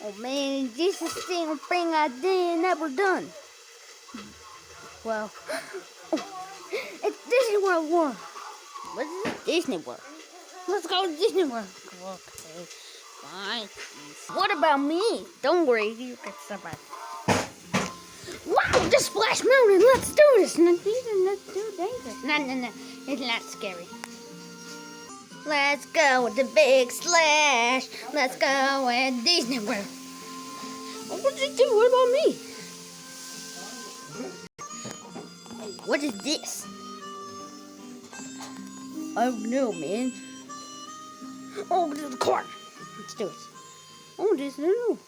Oh man, this is the thing I did never done. Well, it's Disney World 1. What is it? Disney World. Let's go to Disney World. Okay, fine. What about me? Don't worry, you can survive. Wow, just Splash Mountain. Let's do this. These are not too dangerous. No. It's not scary. Let's go with the big splash. Let's go at Disney World. What did you do? What about me? What is this? I don't know, man. Oh, this is the car. Let's do it. Oh, this is new.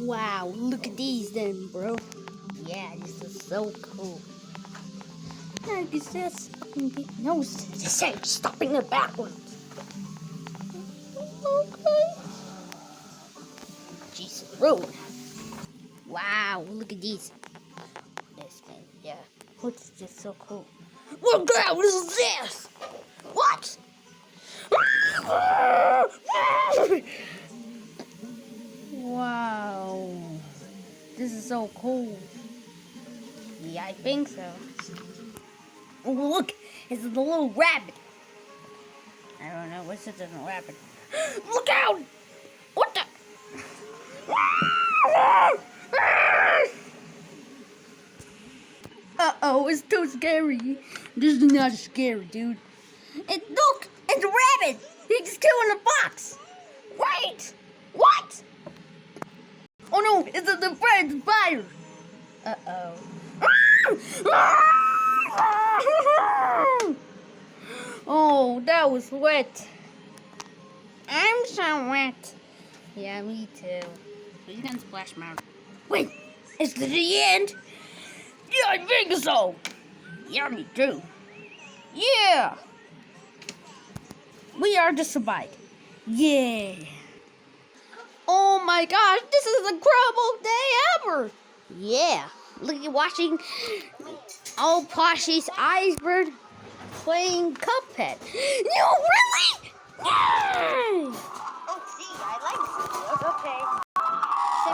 Wow, look at these then, bro. Yeah, this is so cool. I guess that's no, this ain't stopping it backwards. Okay. Jesus, road. Wow, look at these. This man, yeah. What's just so cool? What the hell is this? What? Wow. This is so cool. Yeah, I think so. Oh, look, it's a little rabbit. I don't know, what's it in a rabbit? Look out! What the? Uh-oh, it's too scary. This is not scary, dude. Look, it's a rabbit. He's still in the box. Wait, what? Oh no, it's the fire. Uh-oh. Oh, that was wet. I'm so wet. Yeah, me too. We can Splash Mountain. Wait, is this the end? Yeah, I think so. Yeah, me too. Yeah. We are the survived. Yeah. Oh my gosh, this is the incredible day ever. Yeah. Look at watching all Plushies Iceberg playing Cuphead. No, really? Yay! Oh, see, I like this. Okay.